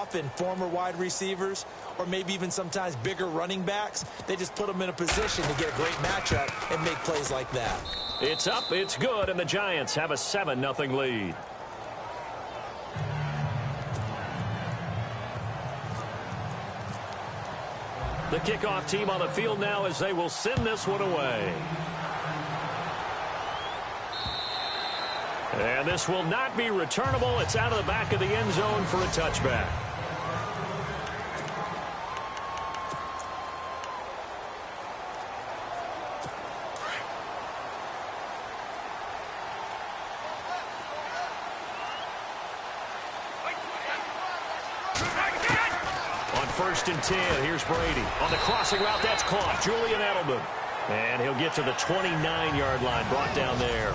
often former wide receivers or maybe even sometimes bigger running backs. They just put them in a position to get a great matchup and make plays like that. It's up, it's good, and the Giants have a 7-0 lead. The kickoff team on the field now as they will send this one away. And this will not be returnable. It's out of the back of the end zone for a touchback. On 1st and 10, here's Brady. On the crossing route, that's caught. Julian Edelman. And he'll get to the 29-yard line, brought down there.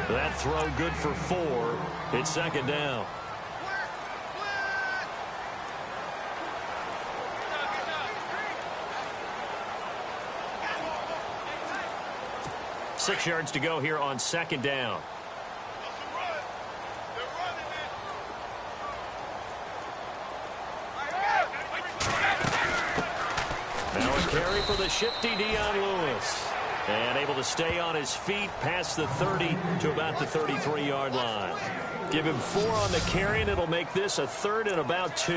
That throw good for 4. It's 2nd down. Six yards to go here on 2nd down. Now a carry for the shifty Dion Lewis. And able to stay on his feet past the 30 to about the 33-yard line. Give him 4 on the carry, and it'll make this a 3rd and about 2.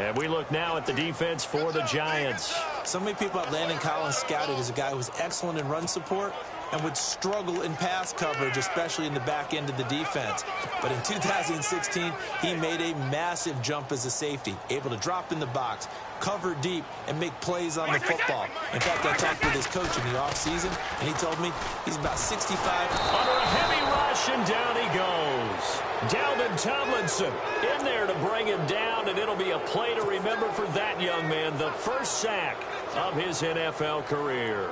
And we look now at the defense for the Giants. So many people have Landon Collins scouted as a guy who was excellent in run support and would struggle in pass coverage, especially in the back end of the defense. But in 2016, he made a massive jump as a safety, able to drop in the box, cover deep, and make plays on the football. In fact, I talked with his coach in the offseason, and he told me he's about 65. Under a heavy rush, and down he goes. Dalvin Tomlinson in there to bring him down, and it'll be a play to remember for that young man, the first sack of his NFL career.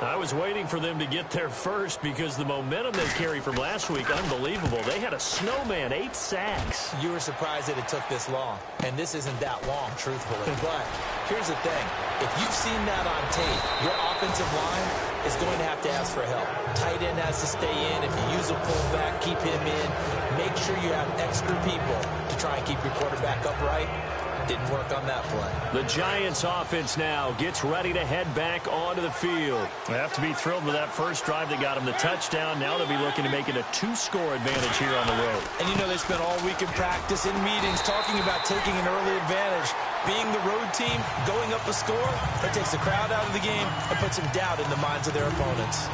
I was waiting for them to get there first because the momentum they carry from last week, unbelievable. They had a snowman, 8 sacks. You were surprised that it took this long, and this isn't that long, truthfully. But here's the thing. If you've seen that on tape, your offensive line is going to have to ask for help. Tight end has to stay in. If you use a pullback, keep him in. Make sure you have extra people to try and keep your quarterback upright. Didn't work on that play. The Giants offense now gets ready to head back onto the field. They have to be thrilled with that first drive that got them the touchdown. Now they'll be looking to make it a 2-score advantage here on the road. And you know they spent all week in practice, in meetings, talking about taking an early advantage. Being the road team, going up a score, that takes the crowd out of the game and puts some doubt in the minds of their opponents.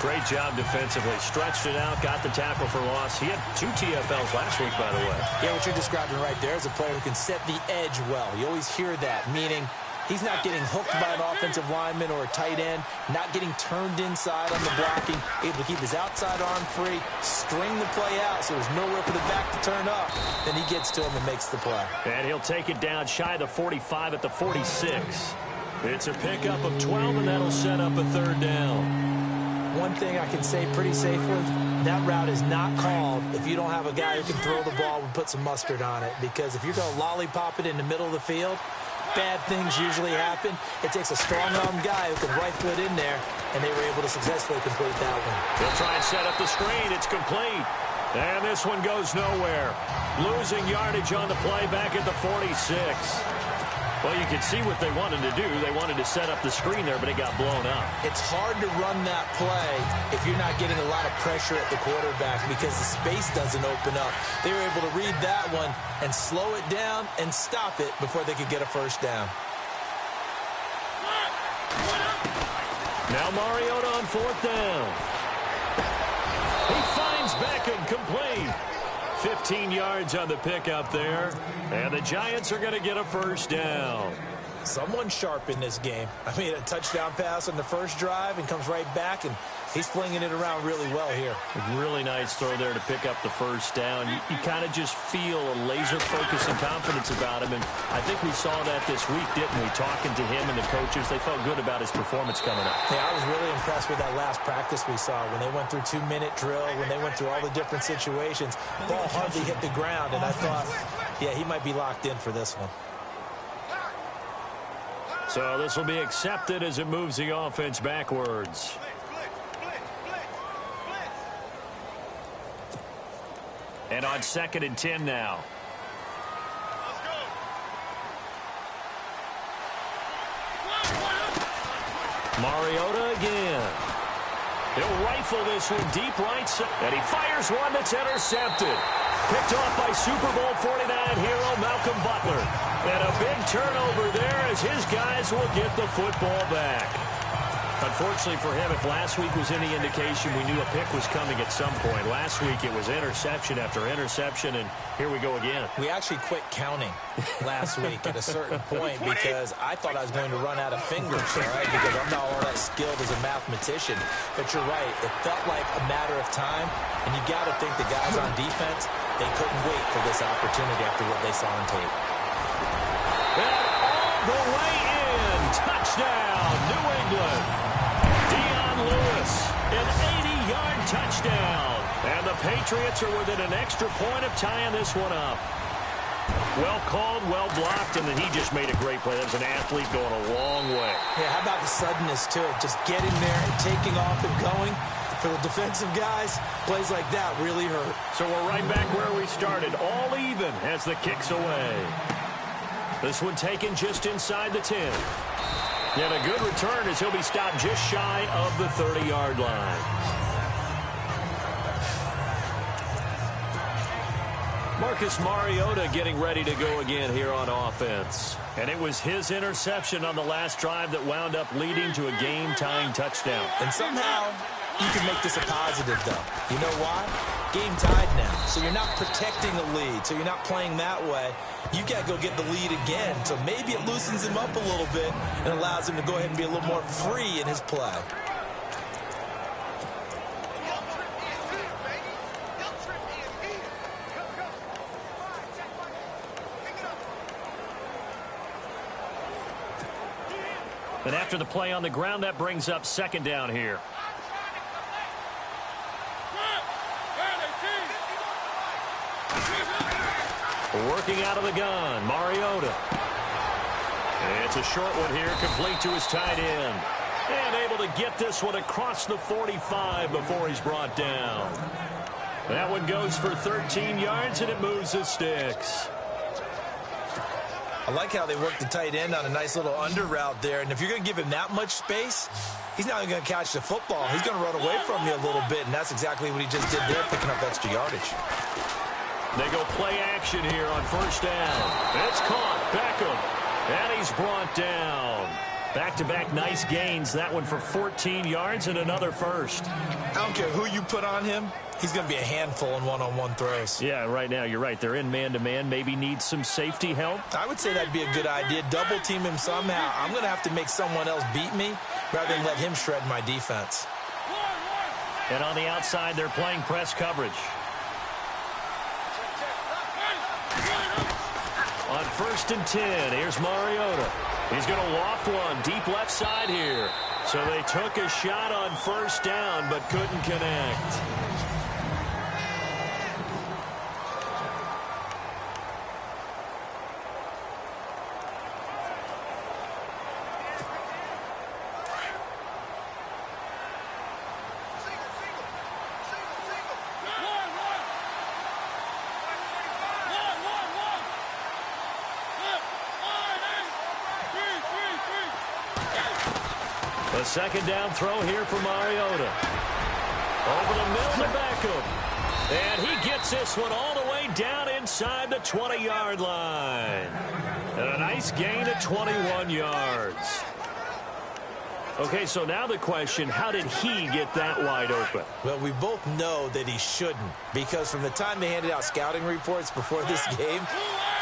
Great job defensively. Stretched it out, got the tackle for loss. He had 2 TFLs last week, by the way. Yeah, what you're describing right there is a player who can set the edge well. You always hear that, meaning he's not getting hooked by an offensive lineman or a tight end, not getting turned inside on the blocking, able to keep his outside arm free, string the play out so there's nowhere for the back to turn up. Then he gets to him and makes the play. And he'll take it down shy of the 45 at the 46. It's a pickup of 12, and that'll set up a 3rd down. One thing I can say pretty safely, that route is not called if you don't have a guy who can throw the ball and put some mustard on it. Because if you're going to lollipop it in the middle of the field, bad things usually happen. It takes a strong-arm guy who can rifle it in there, and they were able to successfully complete that one. They'll try and set up the screen. It's complete. And this one goes nowhere. Losing yardage on the play back at the 46. Well, you can see what they wanted to do. They wanted to set up the screen there, but it got blown up. It's hard to run that play if you're not getting a lot of pressure at the quarterback because the space doesn't open up. They were able to read that one and slow it down and stop it before they could get a first down. Now Mariota on 4th down. He finds Beckham complete. 15 yards on the pickup there. And the Giants are going to get a first down. Someone sharp in this game. I mean, a touchdown pass on the first drive and comes right back, and he's flinging it around really well here. A really nice throw there to pick up the first down. You kind of just feel a laser focus and confidence about him, and I think we saw that this week, didn't we? Talking to him and the coaches, they felt good about his performance coming up. Yeah, I was really impressed with that last practice we saw when they went through 2-minute drill, when they went through all the different situations. Ball hardly hit the ground, and I thought, yeah, he might be locked in for this one. So this will be accepted as it moves the offense backwards. And on 2nd and 10 now. Mariota again. He'll rifle this one deep right side, and he fires one that's intercepted. Picked off by Super Bowl 49 hero Malcolm Butler. And a big turnover there as his guys will get the football back. Unfortunately for him, if last week was any indication, we knew a pick was coming at some point. Last week it was interception after interception, and here we go again. We actually quit counting last week at a certain point because I thought I was going to run out of fingers, all right, because I'm not all that skilled as a mathematician. But you're right, it felt like a matter of time, and you got to think the guys on defense, they couldn't wait for this opportunity after what they saw on tape. And all the way in, touchdown, New England. Lewis, an 80-yard touchdown. And the Patriots are within an extra point of tying this one up. Well called, well blocked, and then he just made a great play. That was an athlete going a long way. Yeah, how about the suddenness to it? Just getting there and taking off and going. For the defensive guys, plays like that really hurt. So we're right back where we started, all even as the kick's away. This one taken just inside the 10. And a good return as he'll be stopped just shy of the 30-yard line. Marcus Mariota getting ready to go again here on offense. And it was his interception on the last drive that wound up leading to a game-tying touchdown. And somehow you can make this a positive, though. You know why? Game tied now. So you're not protecting the lead. So you're not playing that way. You got to go get the lead again. So maybe it loosens him up a little bit and allows him to go ahead and be a little more free in his play. And after the play on the ground, that brings up second down here. Working out of the gun, Mariota. It's a short one here, complete to his tight end. And able to get this one across the 45 before he's brought down. That one goes for 13 yards, and it moves the sticks. I like how they work the tight end on a nice little under route there. And if you're going to give him that much space, he's not even going to catch the football. He's going to run away from you a little bit, and that's exactly what he just did there, picking up extra yardage. They go play action here on first down. It's caught. Beckham. And he's brought down. Back-to-back nice gains. That one for 14 yards and another first. I don't care who you put on him. He's going to be a handful in one-on-one throws. Yeah, right now, you're right. They're in man-to-man. Maybe need some safety help. I would say that'd be a good idea. Double team him somehow. I'm going to have to make someone else beat me rather than let him shred my defense. And on the outside, they're playing press coverage. On first and 10, here's Mariota. He's going to loft one deep left side here. So they took a shot on first down but couldn't connect. A second down throw here for Mariota. Over the middle to Beckham. And he gets this one all the way down inside the 20-yard line. And a nice gain of 21 yards. Okay, so now the question, how did he get that wide open? Well, we both know that he shouldn't, because from the time they handed out scouting reports before this game,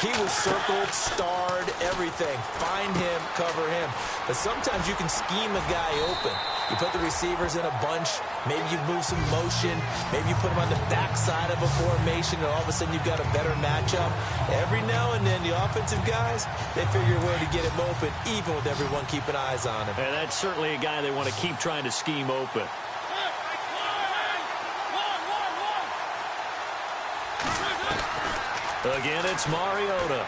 he was circled, starred, everything. Find him, cover him. But sometimes you can scheme a guy open. You put the receivers in a bunch. Maybe you move some motion. Maybe you put them on the backside of a formation, and all of a sudden you've got a better matchup. Every now and then, the offensive guys, they figure a way to get him open, even with everyone keeping eyes on him. And that's certainly a guy they want to keep trying to scheme open. Again, it's Mariota.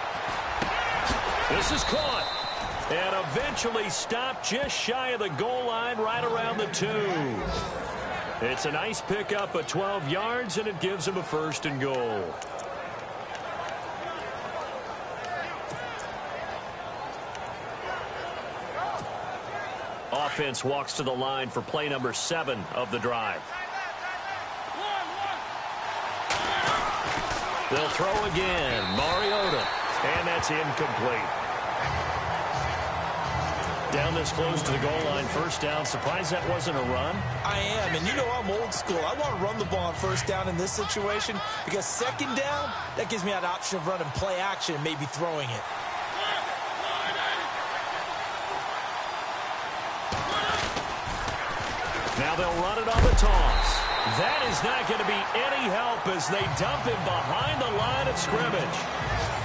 This is caught. And eventually stopped just shy of the goal line right around the 2. It's a nice pickup of 12 yards, and it gives him a first and goal. offense walks to the line for play number 7 of the drive. They'll throw again. Mariota. And that's incomplete. Down this close to the goal line, first down. Surprised that wasn't a run? I am, and you know I'm old school. I want to run the ball on first down in this situation because second down, that gives me an option of running play action and maybe throwing it. Now they'll run it on the toss. That is not going to be any help as they dump him behind the line of scrimmage.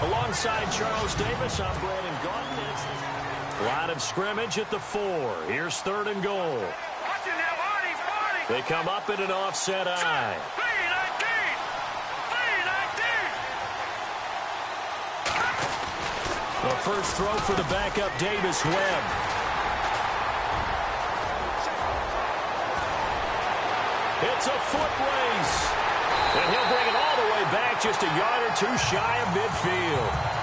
Alongside Charles Davis, I'm Brandon Gaudin. Line of scrimmage at the 4. Here's 3rd and goal. They come up in an offset eye. The first throw for the backup Davis Webb. It's a foot race. And he'll bring it all the way back just a yard or 2 shy of midfield.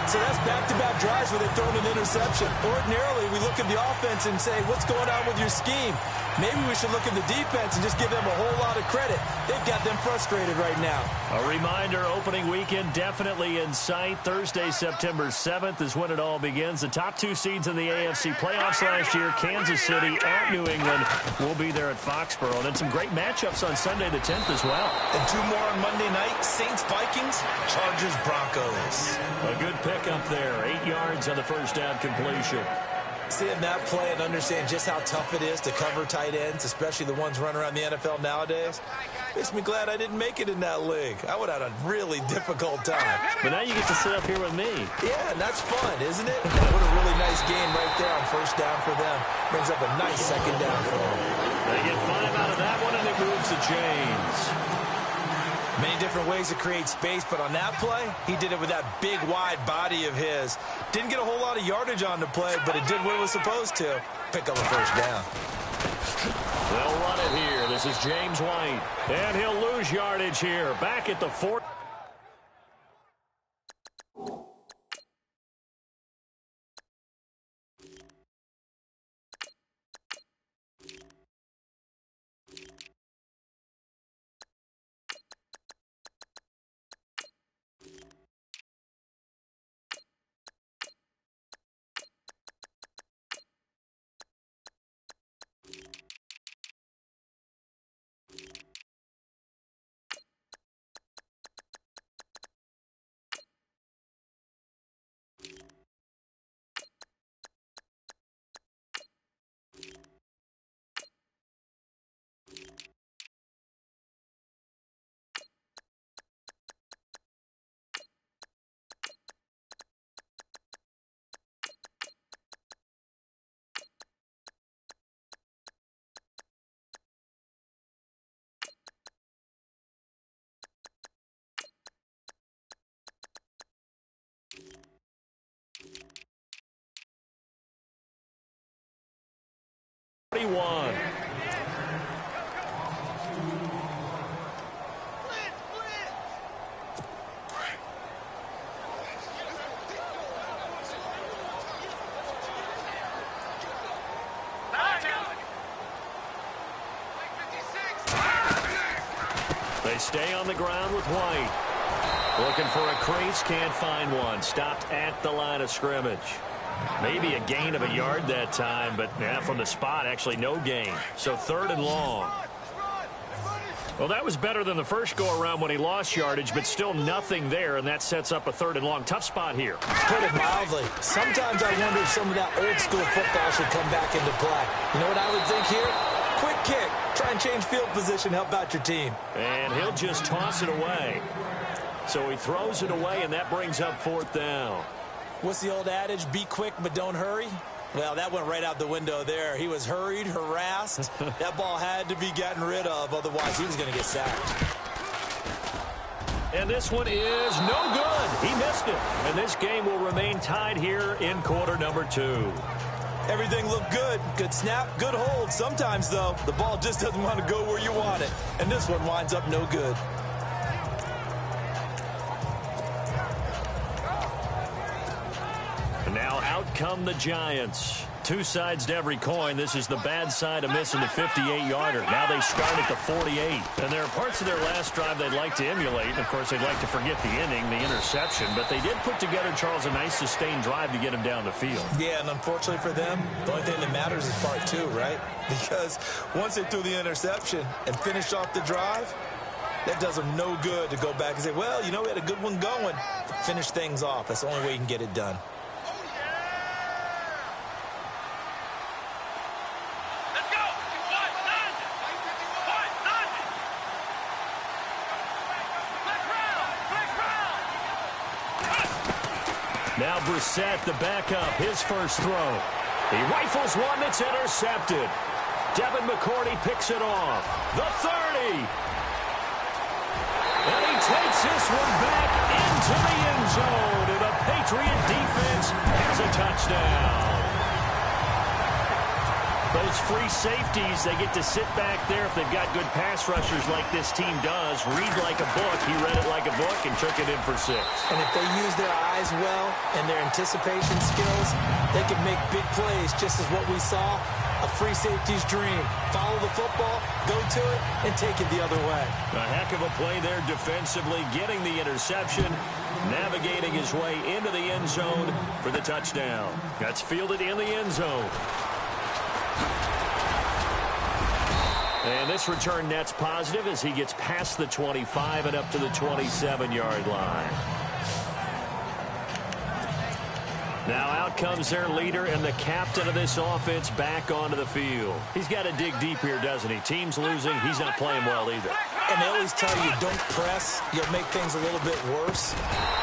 So that's back-to-back drives where they've thrown an interception. Ordinarily, we look at the offense and say, what's going on with your scheme? Maybe we should look at the defense and just give them a whole lot of credit. They've got them frustrated right now. A reminder, opening weekend definitely in sight. Thursday, September 7th is when it all begins. The top 2 seeds in the AFC playoffs last year, Kansas City at New England, will be there at Foxborough. And then some great matchups on Sunday the 10th as well. And 2 more on Monday night, Saints-Vikings, Chargers-Broncos. A good pick up there, 8 yards on the first down completion. Seeing that play and understand just how tough it is to cover tight ends, especially the ones running around the NFL nowadays, makes me glad I didn't make it in that league. I would have had a really difficult time. But now you get to sit up here with me. Yeah, and that's fun, isn't it? What a really nice game right there on first down for them. Brings up a nice second down for them. They get 5 out of that one, and it moves the chains. Many different ways to create space, but on that play, he did it with that big, wide body of his. Didn't get a whole lot of yardage on the play, but it did what it was supposed to. Pick up a first down. They'll run it here. This is James White. And he'll lose yardage here. Back at the 4. They stay on the ground with White. Looking for a crease, can't find one. Stopped at the line of scrimmage. Maybe a gain of a yard that time, but from the spot, actually no gain. So 3rd and long. Well, that was better than the first go-around when he lost yardage, but still nothing there, and that sets up a 3rd and long. Tough spot here. Put it mildly. Sometimes I wonder if some of that old-school football should come back into play. You know what I would think here? Quick kick. Try and change field position, help out your team. And he'll just toss it away. So he throws it away, and that brings up 4th down. What's the old adage? Be quick, but don't hurry. Well, that went right out the window there. He was hurried, harassed. That ball had to be gotten rid of, otherwise he was going to get sacked. And this one is no good. He missed it. And this game will remain tied here in quarter number 2. Everything looked good. Good snap, good hold. Sometimes, though, the ball just doesn't want to go where you want it. And this one winds up no good. And now out come the Giants. Two sides to every coin. This is the bad side of missing the 58-yarder. Now they start at the 48. And there are parts of their last drive they'd like to emulate. And, of course, they'd like to forget the inning, the interception. But they did put together, Charles, a nice sustained drive to get him down the field. Yeah, and unfortunately for them, the only thing that matters is part two, right? Because once they threw the interception and finished off the drive, that does them no good to go back and say, well, you know, we had a good one going. Finish things off. That's the only way you can get it done. Now Brissett, the backup, his first throw. He rifles one that's intercepted. Devin McCourty picks it off. The 30. And he takes this one back into the end zone. And the Patriot defense has a touchdown. Those free safeties, they get to sit back there if they've got good pass rushers like this team does. Read like a book. He read it like a book and took it in for 6. And if they use their eyes well and their anticipation skills, they can make big plays, just as what we saw. A free safety's dream. Follow the football, go to it, and take it the other way. A heck of a play there defensively, getting the interception, navigating his way into the end zone for the touchdown. That's fielded in the end zone. And this return net's positive as he gets past the 25 and up to the 27-yard line. Now out comes their leader and the captain of this offense back onto the field. He's got to dig deep here, doesn't he? Team's losing. He's not playing well either. And they always tell you, don't press. You'll make things a little bit worse.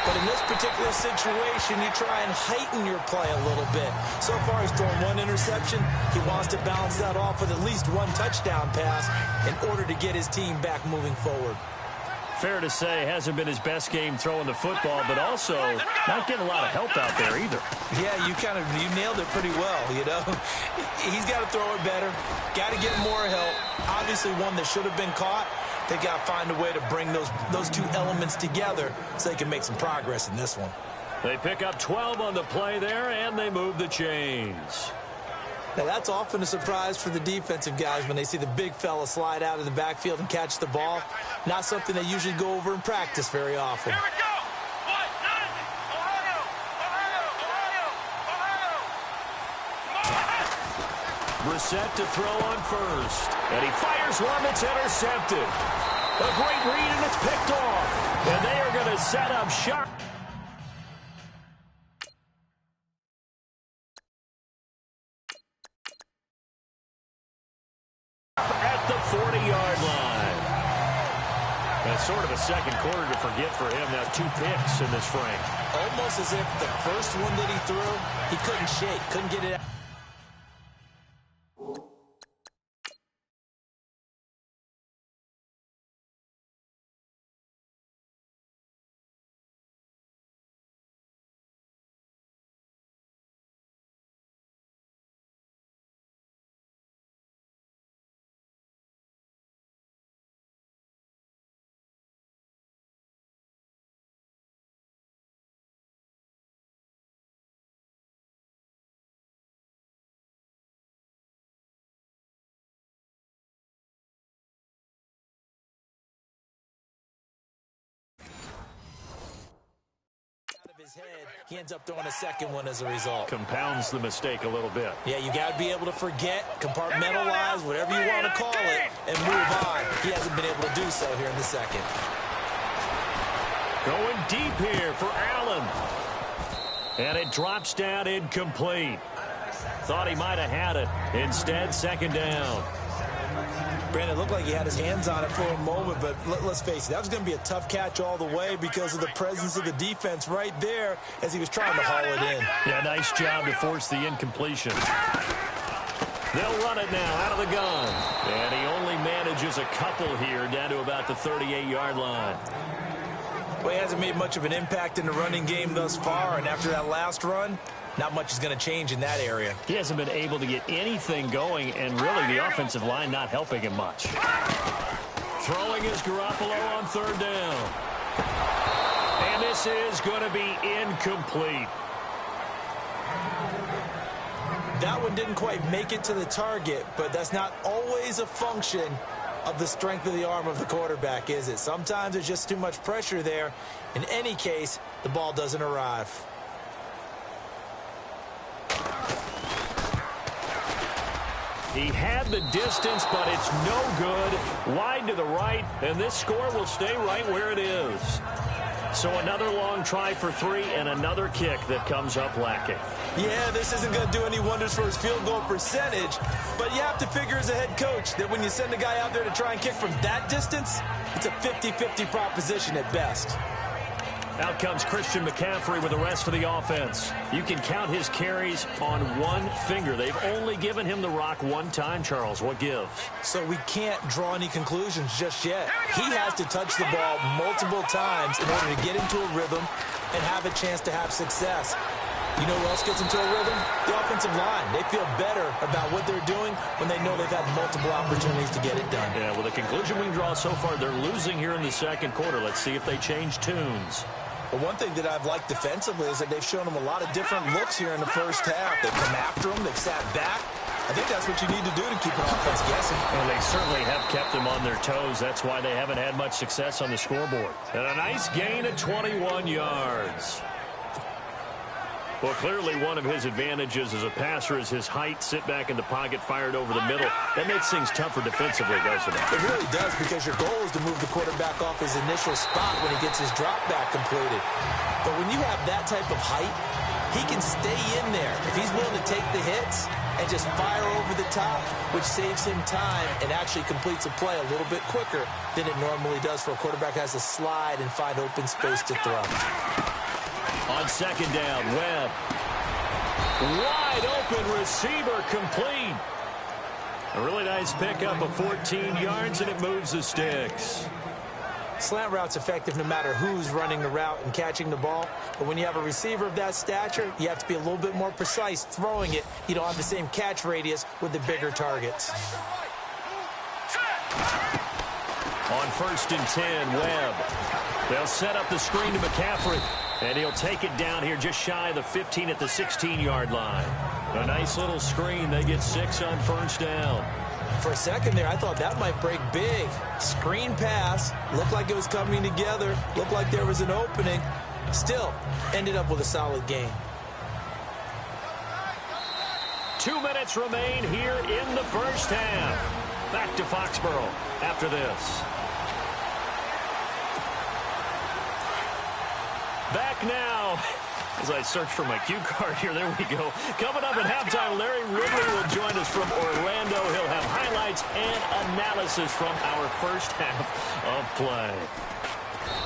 But in this particular situation, you try and heighten your play a little bit. So far, he's thrown one interception. He wants to balance that off with at least one touchdown pass in order to get his team back moving forward. Fair to say, hasn't been his best game throwing the football, but also not getting a lot of help out there either. Yeah, you nailed it pretty well, you know. He's got to throw it better, got to get more help. Obviously one that should have been caught. They got to find a way to bring those two elements together so they can make some progress in this one. They pick up 12 on the play there, and they move the chains. Now, that's often a surprise for the defensive guys when they see the big fella slide out of the backfield and catch the ball. Not something they usually go over in practice very often. Here we go. Brissett to throw on first. And he fires one that's intercepted. A great read, and it's picked off. And they are going to set up shop. At the 40-yard line. That's sort of a second quarter to forget for him. Now 2 picks in this frame. Almost as if the first one that he threw, he couldn't shake, couldn't get it out. His head, he ends up throwing a second one as a result. Compounds the mistake a little bit. Yeah, you got to be able to forget, compartmentalize, whatever you want to call it, and move on. He hasn't been able to do so here in the second. Going deep here for Allen. And it drops down incomplete. Thought he might have had it. Instead, second down. Brandon, it looked like he had his hands on it for a moment, but let's face it, that was going to be a tough catch all the way because of the presence of the defense right there as he was trying to haul it in. Yeah, nice job to force the incompletion. They'll run it now out of the gun. And he only manages a couple here down to about the 38-yard line. Well, he hasn't made much of an impact in the running game thus far, and after that last run, not much is going to change in that area. He hasn't been able to get anything going, and really the offensive line not helping him much. Throwing is Garoppolo on third down. And this is going to be incomplete. That one didn't quite make it to the target, but that's not always a function of the strength of the arm of the quarterback, is it? Sometimes there's just too much pressure there. In any case, the ball doesn't arrive. He had the distance, but it's no good. Wide to the right, and this score will stay right where it is. So another long try for 3 and another kick that comes up lacking. Yeah, this isn't going to do any wonders for his field goal percentage, but you have to figure as a head coach that when you send a guy out there to try and kick from that distance, it's a 50-50 proposition at best. Out comes Christian McCaffrey with the rest of the offense. You can count his carries on one finger. They've only given him the rock one time, Charles. What gives? So we can't draw any conclusions just yet. He has to touch the ball multiple times in order to get into a rhythm and have a chance to have success. You know who else gets into a rhythm? The offensive line. They feel better about what they're doing when they know they've had multiple opportunities to get it done. Yeah, well, the conclusion we can draw so far, they're losing here in the second quarter. Let's see if they change tunes. Well, one thing that I've liked defensively is that they've shown them a lot of different looks here in the first half. They come after them. They've sat back. I think that's what you need to do to keep an offense guessing. And they certainly have kept them on their toes. That's why they haven't had much success on the scoreboard. And a nice gain of 21 yards. Well, clearly one of his advantages as a passer is his height. Sit back in the pocket, fired over the middle. That makes things tougher defensively, doesn't it? It really does, because your goal is to move the quarterback off his initial spot when he gets his drop back completed. But when you have that type of height, he can stay in there if he's willing to take the hits and just fire over the top, which saves him time and actually completes a play a little bit quicker than it normally does for a quarterback who has to slide and find open space to throw. On second down, Webb. Wide open receiver complete. A really nice pickup of 14 yards, and it moves the sticks. Slant route's effective no matter who's running the route and catching the ball. But when you have a receiver of that stature, you have to be a little bit more precise throwing it. You don't have the same catch radius with the bigger targets. On 1st and 10, Webb. They'll set up the screen to McCaffrey. And he'll take it down here just shy of the 15 at the 16-yard line. A nice little screen. They get 6 on 1st down. For a second there, I thought that might break big. Screen pass. Looked like it was coming together. Looked like there was an opening. Still, ended up with a solid gain. 2 minutes remain here in the first half. Back to Foxborough after this. Back now, as I search for my cue card here, there we go. Coming up at halftime, Larry Ridley will join us from Orlando. He'll have highlights and analysis from our first half of play.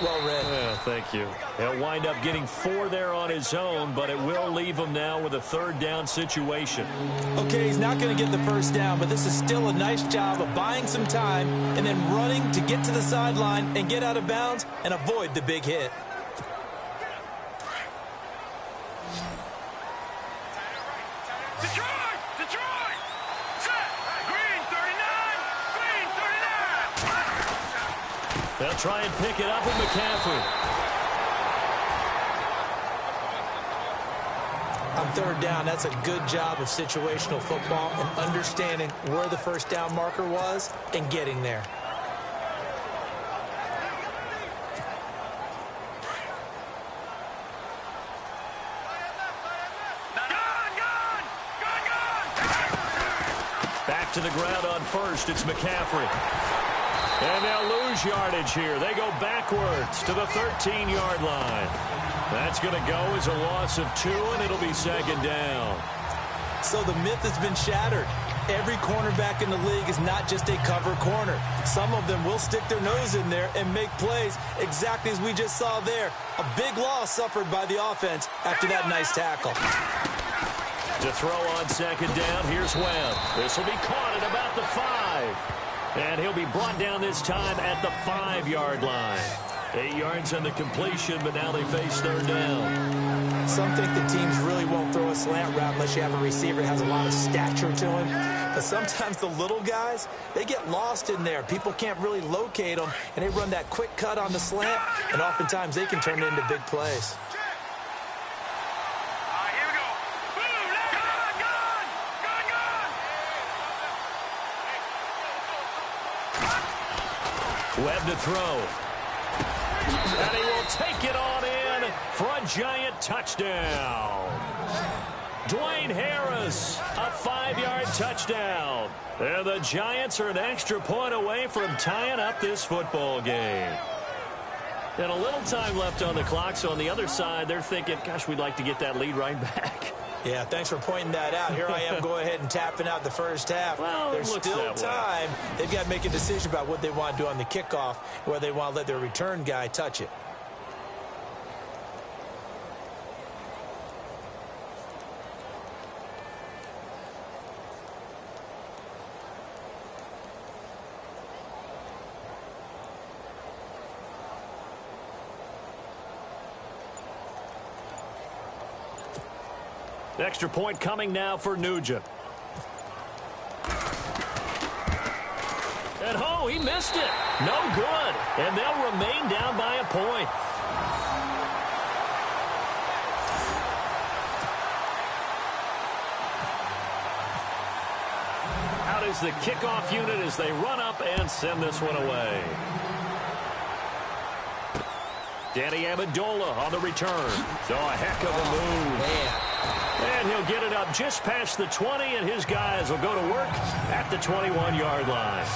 Well read. Yeah, thank you. He'll wind up getting 4 there on his own, but it will leave him now with a 3rd down situation. Okay, he's not going to get the first down, but this is still a nice job of buying some time and then running to get to the sideline and get out of bounds and avoid the big hit. They'll try and pick it up with McCaffrey. On 3rd down, that's a good job of situational football and understanding where the first down marker was and getting there. Back to the ground on 1st. It's McCaffrey. And they'll lose yardage here. They go backwards to the 13-yard line. That's going to go as a loss of 2, and it'll be 2nd down. So the myth has been shattered. Every cornerback in the league is not just a cover corner. Some of them will stick their nose in there and make plays exactly as we just saw there. A big loss suffered by the offense after that nice tackle. To throw on 2nd down, here's Webb. This will be caught at about the 5. And he'll be brought down this time at the 5-yard line. 8 yards on the completion, but now they face 3rd down. Some think the teams really won't throw a slant route unless you have a receiver that has a lot of stature to him. But sometimes the little guys, they get lost in there. People can't really locate them, and they run that quick cut on the slant, and oftentimes they can turn it into big plays. Webb to throw. And he will take it on in for a giant touchdown. Dwayne Harris, a 5-yard touchdown. And the Giants are an extra point away from tying up this football game. And a little time left on the clock, so on the other side, they're thinking, gosh, we'd like to get that lead right back. Yeah, thanks for pointing that out. Here I am going ahead and tapping out the first half. Well, there's still time. They've got to make a decision about what they want to do on the kickoff, whether they want to let their return guy touch it. Extra point coming now for Nugent. And oh, he missed it. No good. And they'll remain down by a point. Out is the kickoff unit as they run up and send this one away. Danny Amendola on the return. So a heck of a move. Man. And he'll get it up just past the 20, and his guys will go to work at the 21-yard line.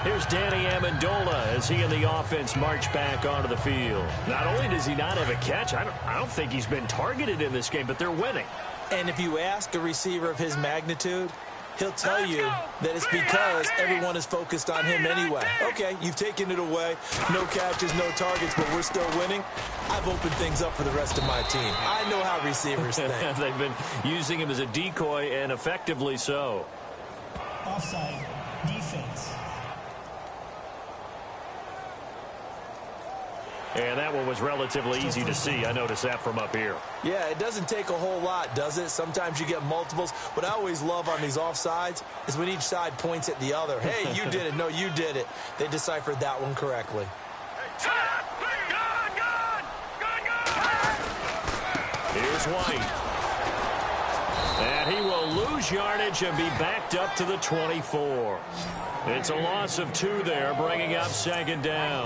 Here's Danny Amendola as he and the offense march back onto the field. Not only does he not have a catch, I don't think he's been targeted in this game, but they're winning. And if you ask a receiver of his magnitude, he'll tell you that it's because everyone is focused on him anyway. Okay, you've taken it away. No catches, no targets, but we're still winning. I've opened things up for the rest of my team. I know how receivers think. They've been using him as a decoy, and effectively so. Offside, defense. And that one was relatively easy to see. I noticed that from up here. Yeah, it doesn't take a whole lot, does it? Sometimes you get multiples. What I always love on these offsides is when each side points at the other. Hey, you did it. No, you did it. They deciphered that one correctly. Here's White. And he will lose yardage and be backed up to the 24. It's a loss of 2 there, bringing up second down.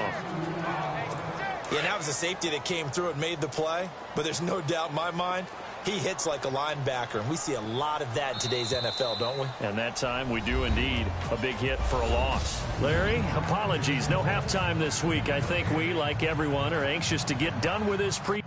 Yeah, that was a safety that came through and made the play, but there's no doubt in my mind, he hits like a linebacker, and we see a lot of that in today's NFL, don't we? And that time we do indeed. A big hit for a loss. Larry, apologies. No halftime this week. I think we, like everyone, are anxious to get done with this pre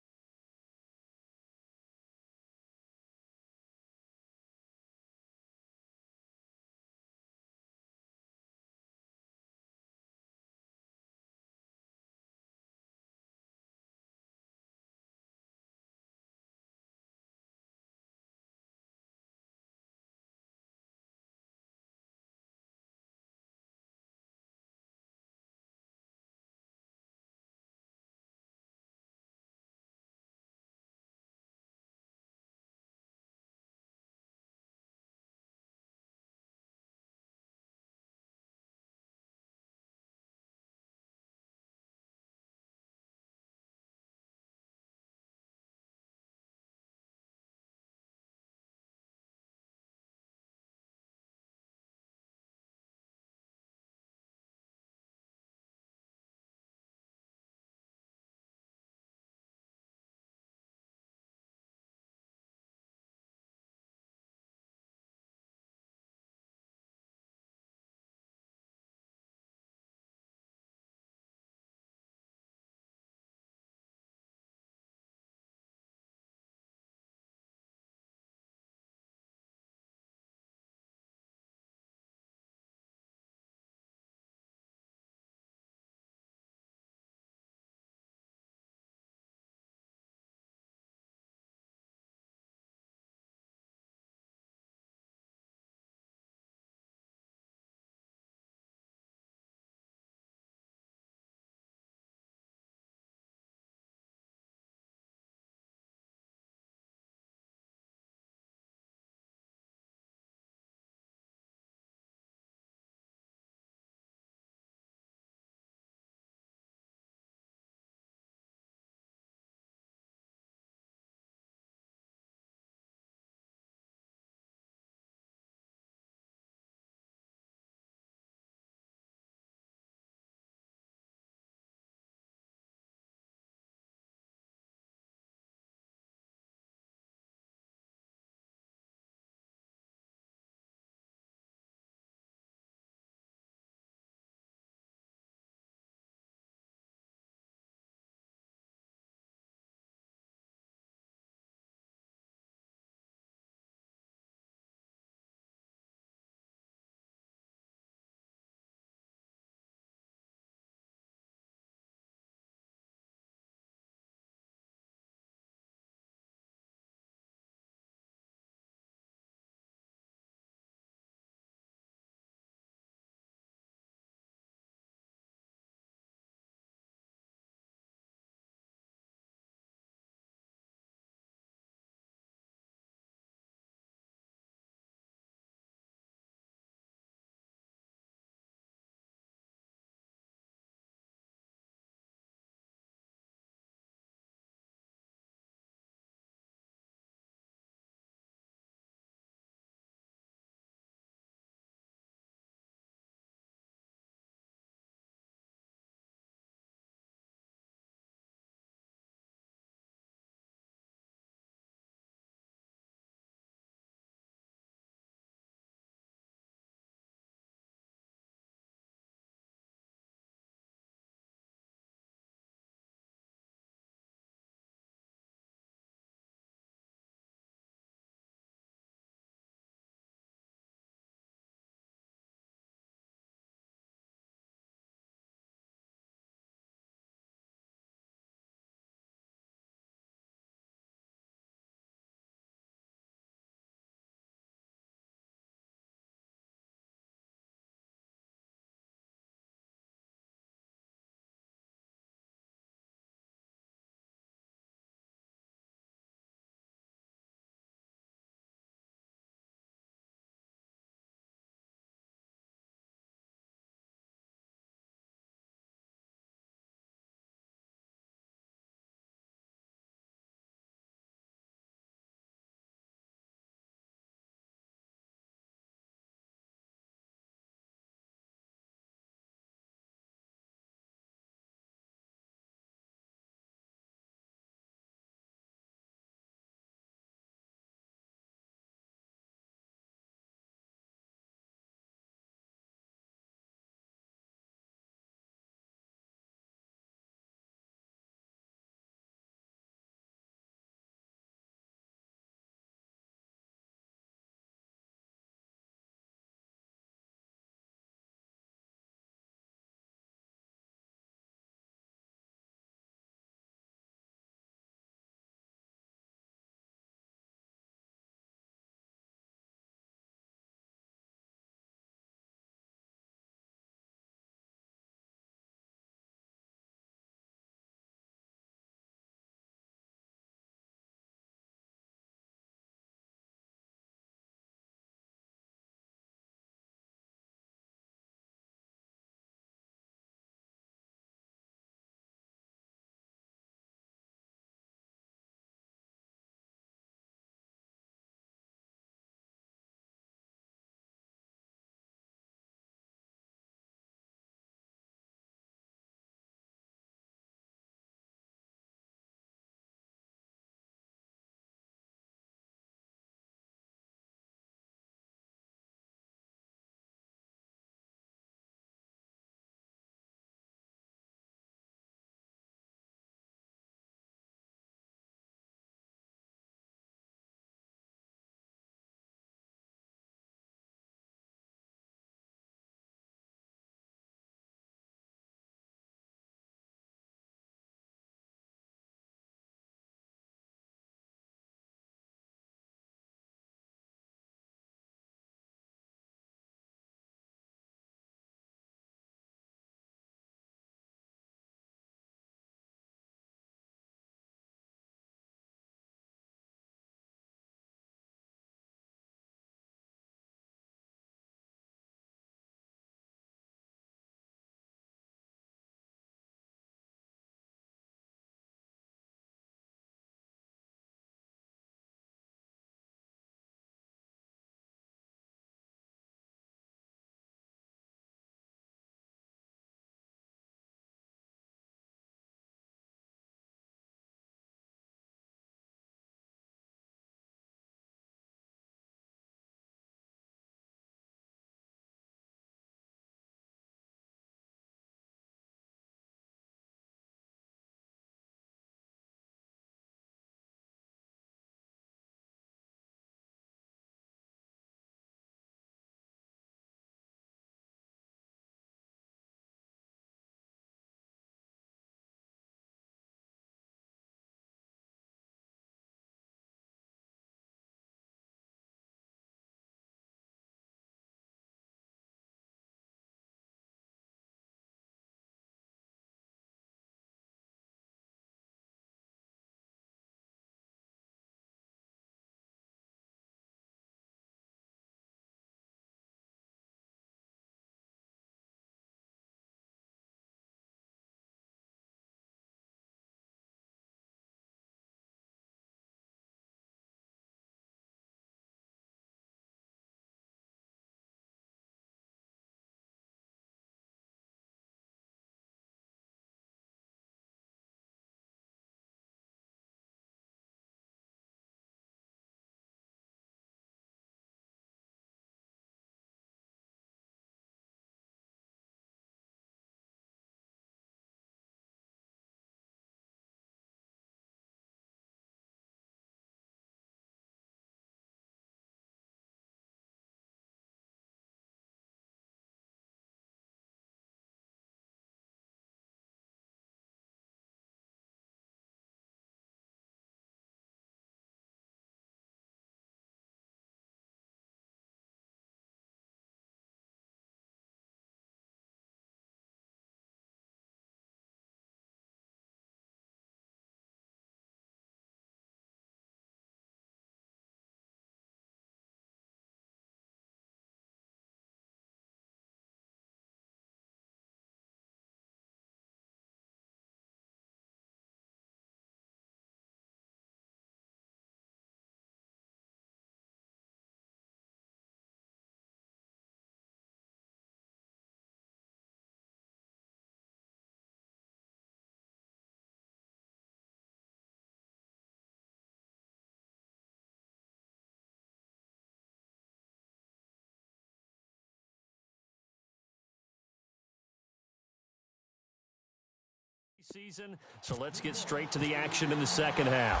season, so let's get straight to the action in the second half.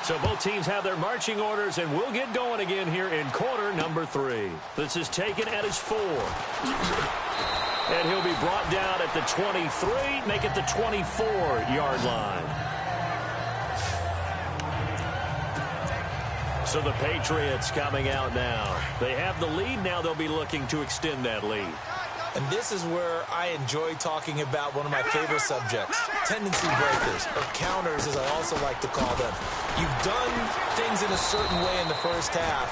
So both teams have their marching orders, and we'll get going again here in quarter number 3. This is taken at his 4. And he'll be brought down at the 23, make it the 24-yard line. So the Patriots coming out now. They have the lead. Now they'll be looking to extend that lead. And this is where I enjoy talking about one of my favorite subjects, tendency breakers, or counters as I also like to call them. You've done things in a certain way in the first half,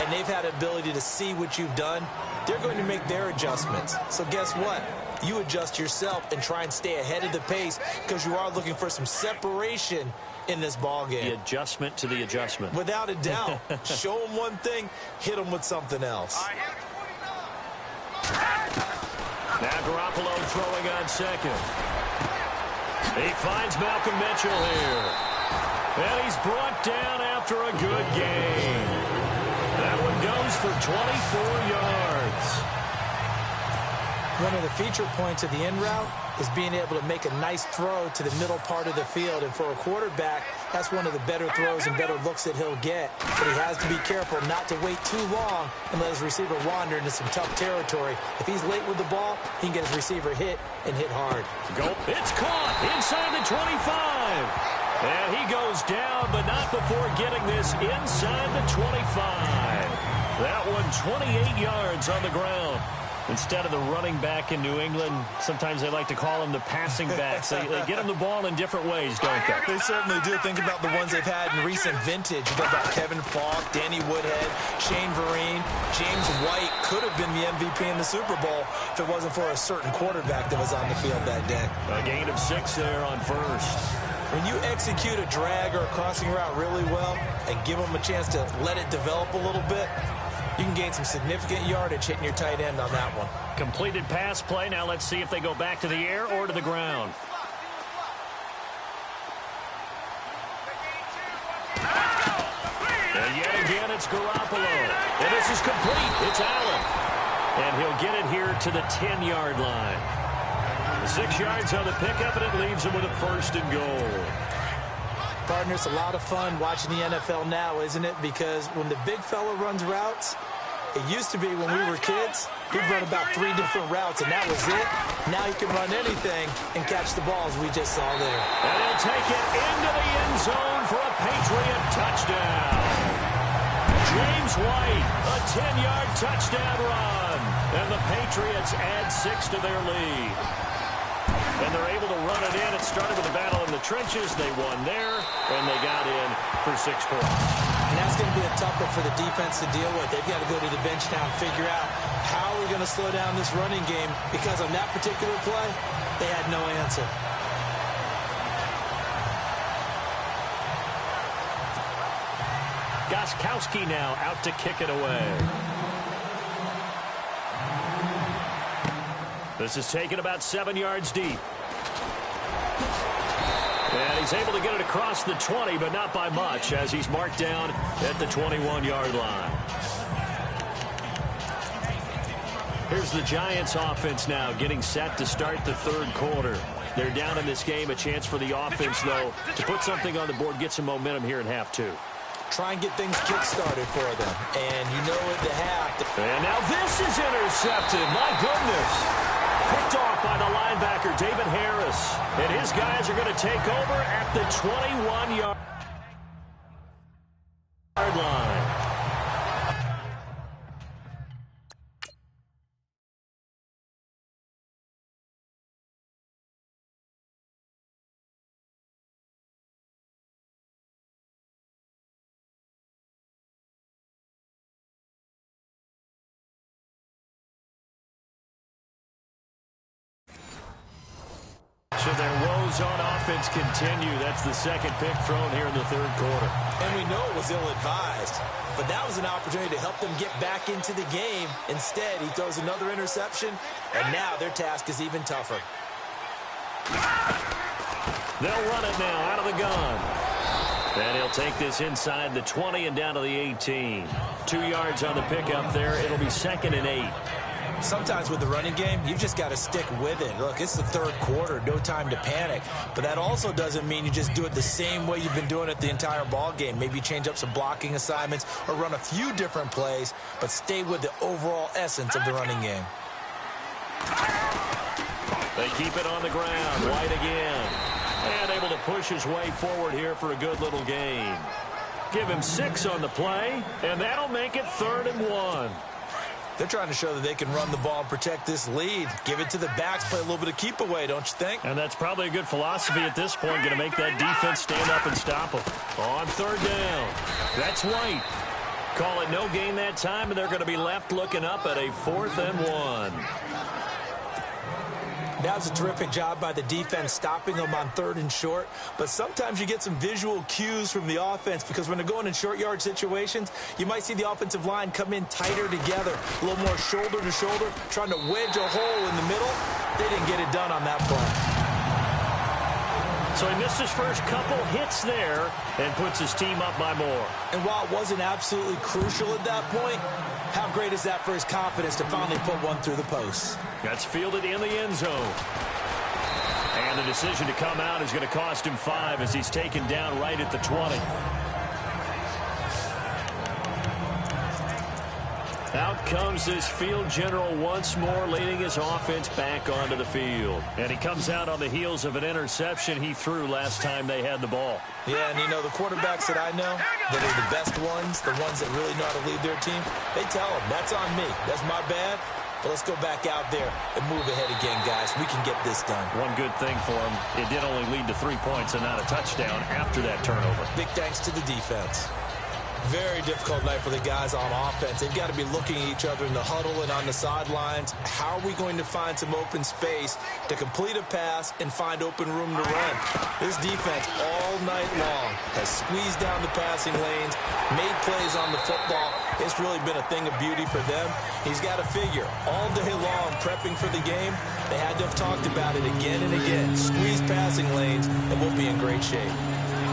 and they've had the ability to see what you've done. They're going to make their adjustments. So guess what? You adjust yourself and try and stay ahead of the pace because you are looking for some separation in this ball game. The adjustment to the adjustment. Without a doubt. Show them one thing, hit them with something else. Now Garoppolo throwing on second. He finds Malcolm Mitchell here. And he's brought down after a good gain. That one goes for 24 yards. One of the feature points of the in route is being able to make a nice throw to the middle part of the field. And for a quarterback, that's one of the better throws and better looks that he'll get. But he has to be careful not to wait too long and let his receiver wander into some tough territory. If he's late with the ball, he can get his receiver hit and hit hard. It's caught inside the 25. And he goes down, but not before getting this inside the 25. That one 28 yards on the ground. Instead of the running back in New England, sometimes they like to call them the passing backs. They get them the ball in different ways, don't they? They certainly do. Think about the ones they've had in recent vintage. You think about Kevin Falk, Danny Woodhead, Shane Vereen, James White could have been the MVP in the Super Bowl if it wasn't for a certain quarterback that was on the field that day. A gain of 6 there on first. When you execute a drag or a crossing route really well and give them a chance to let it develop a little bit, you can gain some significant yardage hitting your tight end on that one. Completed pass play. Now let's see if they go back to the air or to the ground. And yet again, it's Garoppolo. And this is complete. It's Allen. And he'll get it here to the 10-yard line. 6 yards on the pickup, and it leaves him with a 1st and goal. Partner, it's a lot of fun watching the NFL now, isn't it? Because when the big fella runs routes, it used to be when we were kids, he'd run about 3 different routes, and that was it. Now he can run anything and catch the balls we just saw there. And he'll take it into the end zone for a Patriot touchdown. James White, a 10-yard touchdown run. And the Patriots add 6 to their lead. And they're able to run it in. It started with a battle in the trenches. They won there, and they got in for 6 points. And that's going to be a tough one for the defense to deal with. They've got to go to the bench now and figure out how we're going to slow down this running game, because on that particular play, they had no answer. Gostkowski now out to kick it away. This is taken about 7 yards deep. And he's able to get it across the 20, but not by much, as he's marked down at the 21-yard line. Here's the Giants offense now getting set to start the 3rd quarter. They're down in this game. A chance for the offense, though, to put something on the board, get some momentum here in half 2. Try and get things kick-started for them. And you know at the half. And now this is intercepted. My goodness. Picked off by the linebacker, David Harris. And his guys are going to take over at the 21-yard line. So their woes on offense continue. That's the 2nd pick thrown here in the 3rd quarter. And we know it was ill-advised, but that was an opportunity to help them get back into the game. Instead, he throws another interception, and now their task is even tougher. They'll run it now out of the gun. And he'll take this inside the 20 and down to the 18. 2 yards on the pickup there. It'll be 2nd and 8. Sometimes with the running game, you've just got to stick with it. Look, it's the third quarter, no time to panic. But that also doesn't mean you just do it the same way you've been doing it the entire ball game. Maybe change up some blocking assignments or run a few different plays, but stay with the overall essence of the running game. They keep it on the ground. White again. And able to push his way forward here for a good little gain. Give him 6 on the play, and that'll make it 3rd and 1. They're trying to show that they can run the ball and protect this lead. Give it to the backs, play a little bit of keep away, don't you think? And that's probably a good philosophy at this point, going to make that defense stand up and stop them. On 3rd down, that's White. Call it no gain that time, and they're going to be left looking up at a 4th and 1. That was a terrific job by the defense stopping them on 3rd and short. But sometimes you get some visual cues from the offense because when they're going in short yard situations, you might see the offensive line come in tighter together, a little more shoulder to shoulder, trying to wedge a hole in the middle. They didn't get it done on that play. So he missed his first couple hits there and puts his team up by more. And while it wasn't absolutely crucial at that point, how great is that for his confidence to finally put one through the post? That's fielded in the end zone. And the decision to come out is going to cost him 5 as he's taken down right at the 20. Out comes this field general once more, leading his offense back onto the field. And he comes out on the heels of an interception he threw last time they had the ball. Yeah, and you know, the quarterbacks that I know that are the best ones, the ones that really know how to lead their team, they tell them, that's on me. That's my bad. But let's go back out there and move ahead again, guys. We can get this done. One good thing for him, it did only lead to 3 points and not a touchdown after that turnover. Big thanks to the defense. Very difficult night for the guys on offense. They've got to be looking at each other in the huddle and on the sidelines. How are we going to find some open space to complete a pass and find open room to run? This defense all night long has squeezed down the passing lanes, made plays on the football. It's really been a thing of beauty for them. He's got to figure all day long prepping for the game. They had to have talked about it again and again. Squeeze passing lanes and we'll be in great shape.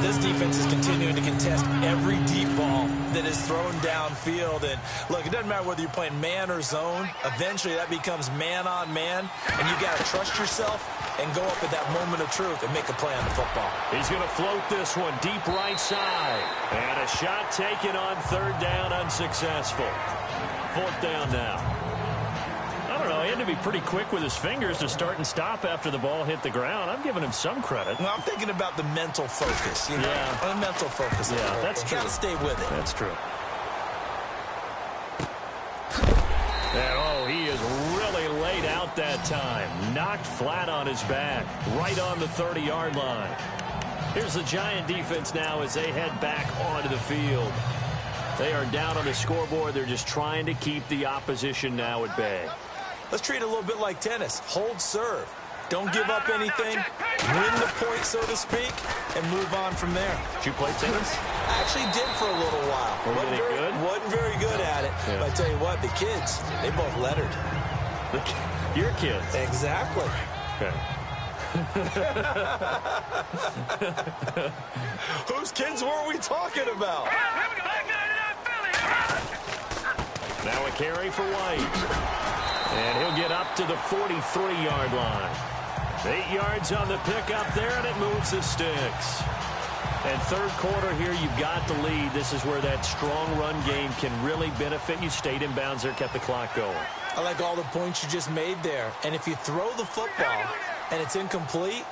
This defense is continuing to contest every deep ball that is thrown downfield. And, look, it doesn't matter whether you're playing man or zone. Eventually, that becomes man-on-man, and you got to trust yourself and go up at that moment of truth and make a play on the football. He's going to float this one deep right side. And a shot taken on 3rd down, unsuccessful. 4th down now. I don't know, he had to be pretty quick with his fingers to start and stop after the ball hit the ground. I'm giving him some credit. Well, I'm thinking about the mental focus, you know? Yeah. The mental focus. Yeah, that's true. You got to stay with it. That's true. And, oh, he is really laid out that time. Knocked flat on his back, right on the 30-yard line. Here's the Giant defense now as they head back onto the field. They are down on the scoreboard. They're just trying to keep the opposition now at bay. Let's treat it a little bit like tennis. Hold serve. Don't give up anything. Win the point, so to speak, and move on from there. Did you play tennis? I actually did for a little while. Wasn't good? Wasn't very good at it. Yeah. But I tell you what, the kids, they both lettered. Your kids? Exactly. Okay. Whose kids were we talking about? Now a carry for White. And he'll get up to the 43-yard line. 8 yards on the pickup there, and it moves the sticks. And 3rd quarter here, you've got the lead. This is where that strong run game can really benefit you. Stayed in bounds there, kept the clock going. I like all the points you just made there. And if you throw the football and it's incomplete,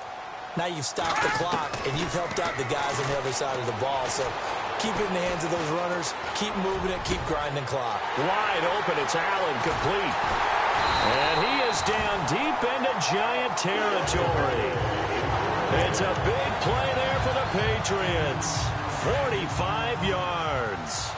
now you've stopped the clock and you've helped out the guys on the other side of the ball. So keep it in the hands of those runners. Keep moving it. Keep grinding clock. Wide open. It's Allen, complete. And he is down deep into Giant territory. It's a big play there for the Patriots. 45 yards.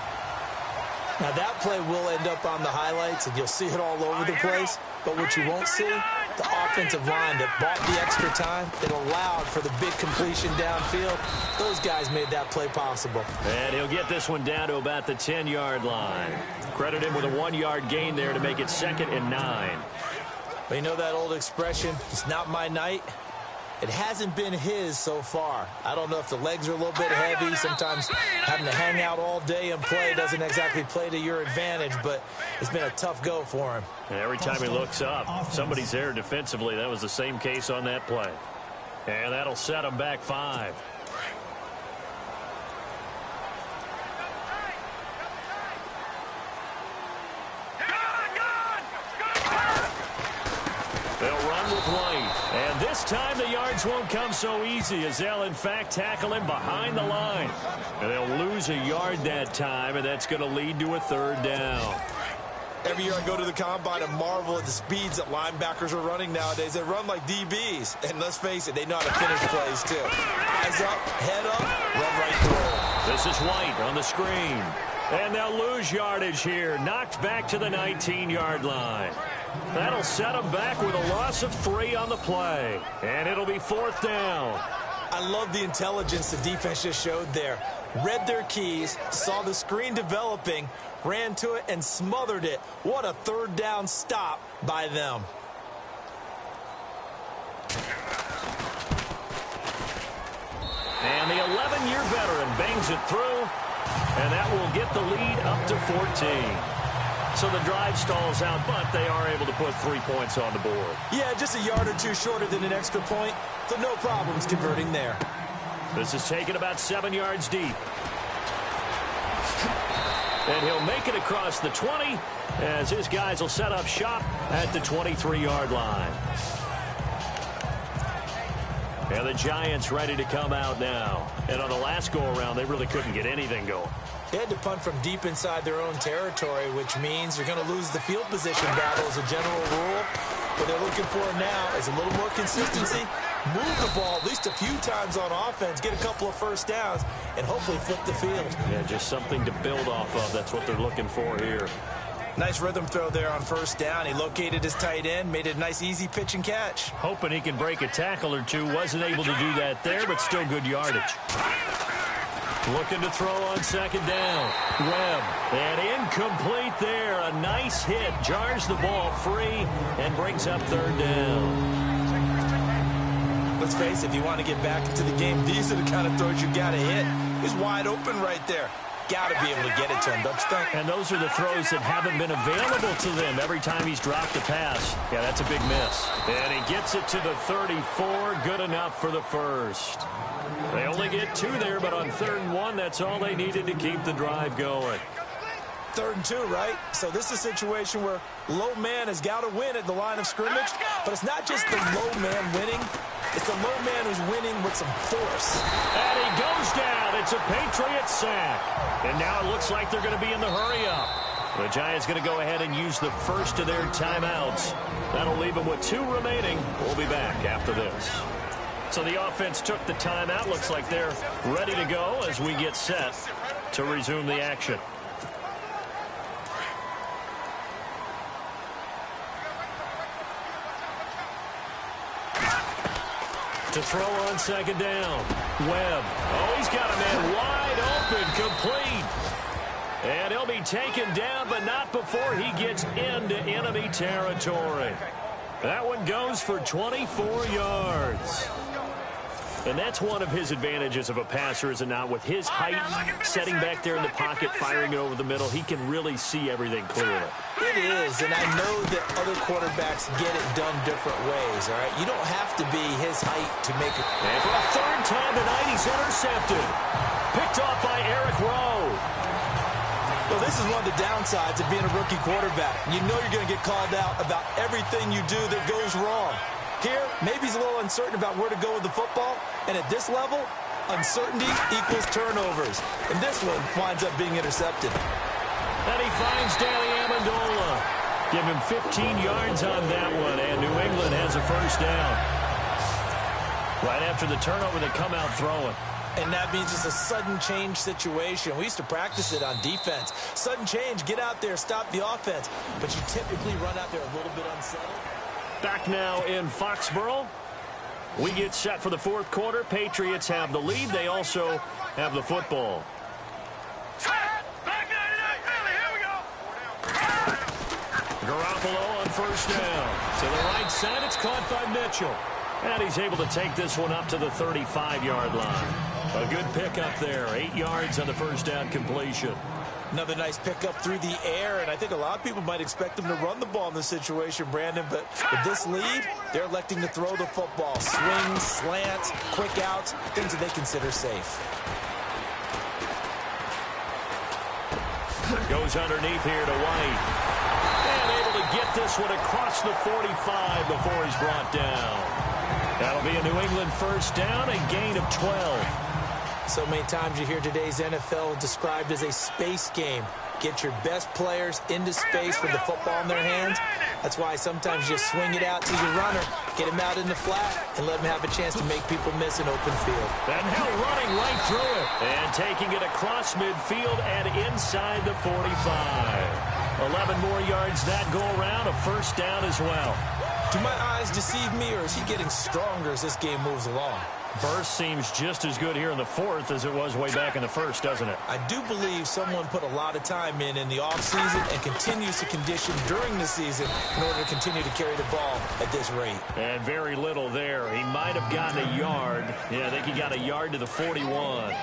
Now that play will end up on the highlights, and you'll see it all over the place. But what you won't see, the offensive line that bought the extra time, that allowed for the big completion downfield. Those guys made that play possible. And he'll get this one down to about the 10-yard line. Credit him with a 1-yard gain there to make it 2nd and 9. But you know that old expression, it's not my night. It hasn't been his so far. I don't know if the legs are a little bit heavy. Sometimes having to hang out all day and play doesn't exactly play to your advantage, but it's been a tough go for him. And every time he looks up, somebody's there defensively. That was the same case on that play. And that'll set him back 5. They'll run with White. And this time the yards won't come so easy as they'll, in fact, tackle him behind the line. And they'll lose a yard that time, and that's going to lead to a 3rd down. Every year I go to the combine and marvel at the speeds that linebackers are running nowadays. They run like DBs. And let's face it, they know how to finish plays, too. Eyes up, head up, run right through. This is White on the screen. And they'll lose yardage here. Knocked back to the 19-yard line. That'll set them back with a loss of 3 on the play. And it'll be 4th down. I love the intelligence the defense just showed there. Read their keys, saw the screen developing, ran to it, and smothered it. What a 3rd down stop by them. And the 11-year veteran bangs it through, and that will get the lead up to 14. So the drive stalls out, but they are able to put 3 points on the board. Yeah, just a yard or 2 shorter than an extra point, so no problems converting there. This is taken about 7 yards deep. And he'll make it across the 20 as his guys will set up shop at the 23-yard line. And the Giants ready to come out now. And on the last go-around, they really couldn't get anything going. They had to punt from deep inside their own territory, which means you're going to lose the field position battle as a general rule. What they're looking for now is a little more consistency, move the ball at least a few times on offense, get a couple of first downs, and hopefully flip the field. Yeah, just something to build off of. That's what they're looking for here. Nice rhythm throw there on 1st down. He located his tight end, made it a nice, easy pitch and catch. Hoping he can break a tackle or two. Wasn't able to do that there, but still good yardage. Looking to throw on 2nd down. Webb. And incomplete there. A nice hit. Jars the ball free and brings up 3rd down. Let's face it, if you want to get back into the game, these are the kind of throws you got to hit. He's wide open right there. Got to be able to get it to him, don't you think? And those are the throws that haven't been available to them every time he's dropped a pass. Yeah, that's a big miss. And he gets it to the 34. Good enough for the 1st. They only get 2 there, but on 3rd and 1, that's all they needed to keep the drive going. 3rd and 2, right? So this is a situation where low man has got to win at the line of scrimmage, but it's not just the low man winning. It's the low man who's winning with some force. And he goes down. It's a Patriot sack. And now it looks like they're going to be in the hurry-up. The Giants going to go ahead and use the first of their timeouts. That'll leave them with 2 remaining. We'll be back after this. So the offense took the timeout. Looks like they're ready to go as we get set to resume the action. To throw on 2nd down. Webb. Oh, he's got a man wide open, complete. And he'll be taken down, but not before he gets into enemy territory. That one goes for 24 yards. And that's one of his advantages of a passer, is it not? With his height, setting back there in the pocket, firing it over the middle, he can really see everything clearly. It is, and I know that other quarterbacks get it done different ways, all right? You don't have to be his height to make it. And for a 3rd time tonight, he's intercepted. Picked off by Eric Rowe. Well, this is one of the downsides of being a rookie quarterback. You know you're going to get called out about everything you do that goes wrong. Here, maybe he's a little uncertain about where to go with the football, and at this level, uncertainty equals turnovers. And this one winds up being intercepted. And he finds Danny Amendola. Give him 15 yards on that one, and New England has a 1st down. Right after the turnover, they come out throwing. And that means it's a sudden change situation. We used to practice it on defense. Sudden change, get out there, stop the offense. But you typically run out there a little bit unsettled. Back now in Foxborough. We get set for the 4th quarter. Patriots have the lead. They also have the football. Garoppolo on 1st down. To the right side, it's caught by Mitchell. And he's able to take this one up to the 35-yard line. A good pickup there. 8 yards on the first down completion. Another nice pickup through the air, and I think a lot of people might expect them to run the ball in this situation, Brandon, but with this lead, they're electing to throw the football. Swings, slants, quick outs, things that they consider safe. Goes underneath here to White. And able to get this one across the 45 before he's brought down. That'll be a New England first down, a gain of 12. So many times you hear today's NFL described as a space game. Get your best players into space with the football in their hands. That's why sometimes you just swing it out to your runner, get him out in the flat, and let him have a chance to make people miss an open field. And now running right through it. And taking it across midfield and inside the 45. 11 more yards that go around, a first down as well. Do my eyes deceive me, or is he getting stronger as this game moves along? Burst seems just as good here in the fourth as it was way back in the first, doesn't it? I do believe someone put a lot of time in the offseason and continues to condition during the season in order to continue to carry the ball at this rate. And very little there. He might have gotten a yard. Yeah, I think he got a yard to the 41.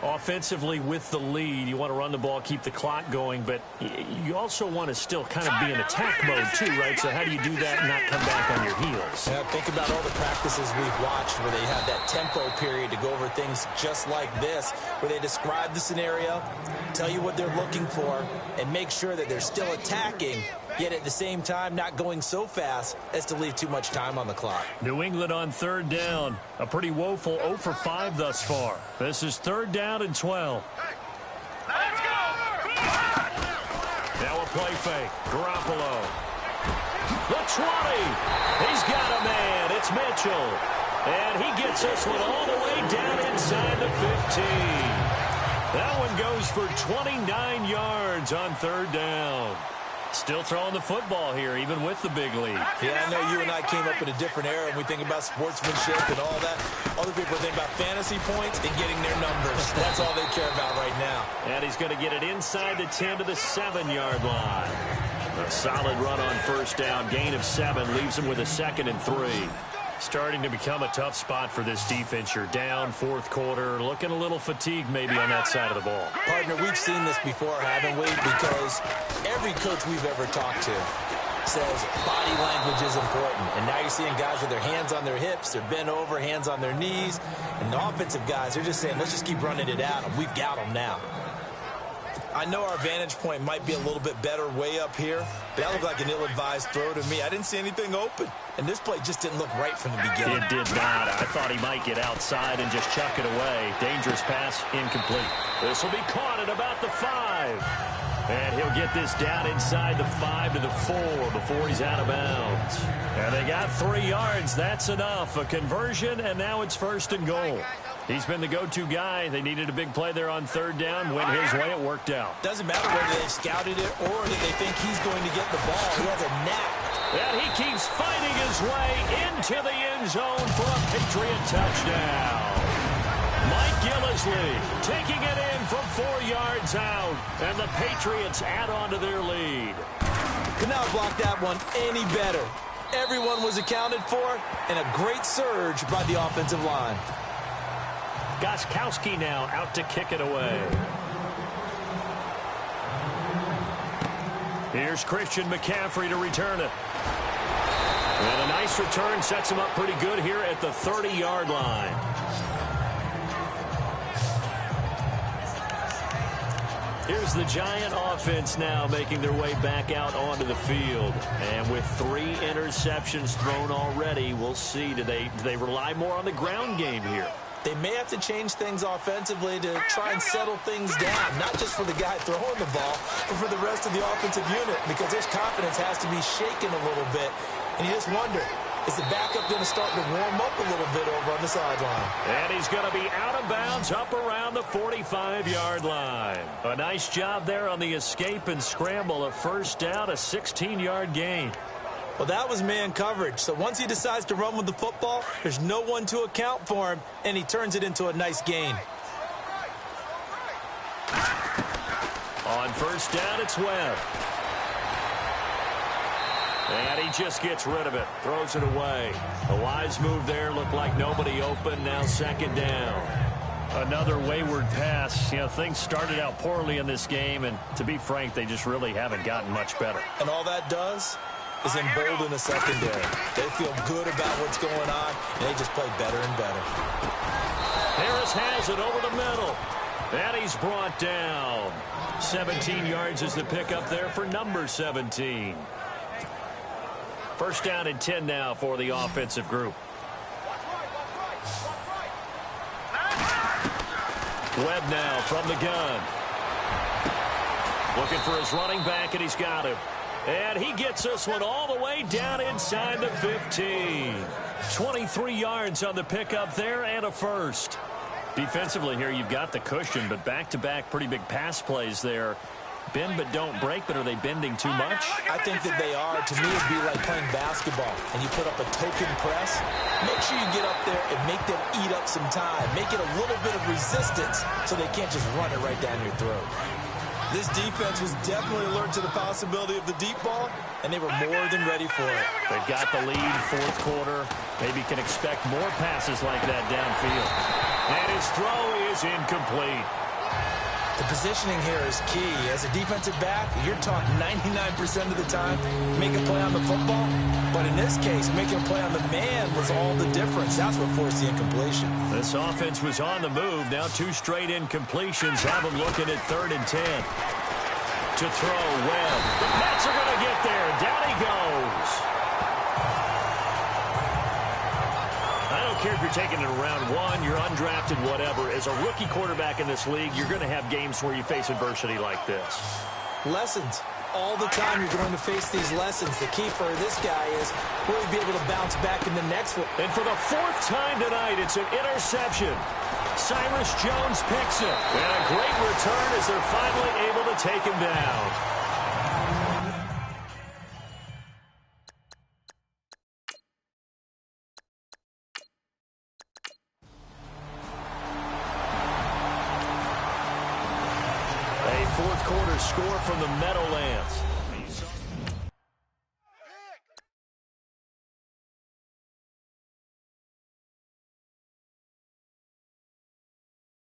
Offensively with the lead, you want to run the ball, keep the clock going, but you also want to still kind of be in attack mode too, right? So how do you do that and not come back on your heels? Yeah, think about all the practices we've watched where they have that tempo period to go over things just like this, where they describe the scenario, tell you what they're looking for, and make sure that they're still attacking, yet at the same time not going so fast as to leave too much time on the clock. New England on third down. A pretty woeful 0 for 5 thus far. This is third down and 12. Let's go! Now a play fake. Garoppolo. The 20. He's got a man. It's Mitchell. And he gets this one all the way down inside the 15. That one goes for 29 yards on third down. Still throwing the football here, even with the big lead. Yeah, I know you and I came up in a different era, and we think about sportsmanship and all that. Other people think about fantasy points and getting their numbers. That's all they care about right now. And he's going to get it inside the 10 to the 7-yard line. A solid run on first down. Gain of 7 leaves him with a 2nd and 3. Starting to become a tough spot for this defense. You're down fourth quarter, looking a little fatigued maybe on that side of the ball. Partner, we've seen this before, haven't we? Because every coach we've ever talked to says body language is important. And now you're seeing guys with their hands on their hips, they're bent over, hands on their knees. And the offensive guys, they're just saying, let's just keep running it at them. We've got them now. I know our vantage point might be a little bit better way up here, but that looked like an ill-advised throw to me. I didn't see anything open, and this play just didn't look right from the beginning. It did not. I thought he might get outside and just chuck it away. Dangerous pass, incomplete. This will be caught at about the 5. And he'll get this down inside the 5 to the 4 before he's out of bounds. And they got 3 yards. That's enough. A conversion, and now it's first and goal. He's been the go-to guy. They needed a big play there on third down. Went his way. It worked out. Doesn't matter whether they scouted it or that they think he's going to get the ball. He has a knack. And he keeps fighting his way into the end zone for a Patriot touchdown. Mike Gillislee taking it in from 4 yards out. And the Patriots add on to their lead. Could not block that one any better. Everyone was accounted for, and a great surge by the offensive line. Gostkowski now out to kick it away. Here's Christian McCaffrey to return it. And a nice return sets him up pretty good here at the 30-yard line. Here's the Giant offense now making their way back out onto the field. And with 3 interceptions thrown already, we'll see. Do they rely more on the ground game here? They may have to change things offensively to try and settle things down, not just for the guy throwing the ball, but for the rest of the offensive unit, because his confidence has to be shaken a little bit. And you just wonder, is the backup going to start to warm up a little bit over on the sideline? And he's going to be out of bounds up around the 45-yard line. A nice job there on the escape and scramble. A first down, a 16-yard gain. Well, that was man coverage. So once he decides to run with the football, there's no one to account for him, and he turns it into a nice gain. On first down, it's Webb. And he just gets rid of it, throws it away. A wise move there, looked like nobody open, now second down. Another wayward pass. You know, things started out poorly in this game, and to be frank, they just really haven't gotten much better. And all that does is embolden the secondary. They feel good about what's going on, and they just play better and better. Harris has it over the middle. And he's brought down. 17 yards is the pickup there for number 17. First down and 10 now for the offensive group. Webb now from the gun. Looking for his running back, and he's got him. And he gets this one all the way down inside the 15. 23 yards on the pickup there and a first. Defensively here, you've got the cushion, but back-to-back pretty big pass plays there. Bend but don't break, but are they bending too much? I think that they are. To me, it'd be like playing basketball, and you put up a token press. Make sure you get up there and make them eat up some time. Make it a little bit of resistance so they can't just run it right down your throat. This defense was definitely alert to the possibility of the deep ball, and they were more than ready for it. They've got the lead, fourth quarter. Maybe can expect more passes like that downfield. And his throw is incomplete. The positioning here is key. As a defensive back, you're taught 99% of the time, make a play on the football. But in this case, making a play on the man was all the difference. That's what forced the incompletion. This offense was on the move. Now two straight incompletions have them looking at 3rd and 10. To throw, Webb. The Pats are going to get there. Down he goes. I don't care if you're taking it in round 1, you're undrafted, whatever. As a rookie quarterback in this league, you're going to have games where you face adversity like this. Lessons. All the time you're going to face these lessons. The key for this guy is will he be able to bounce back in the next one. And for the 4th time tonight, it's an interception. Cyrus Jones picks it. And a great return as they're finally able to take him down. Fourth quarter score from the Meadowlands.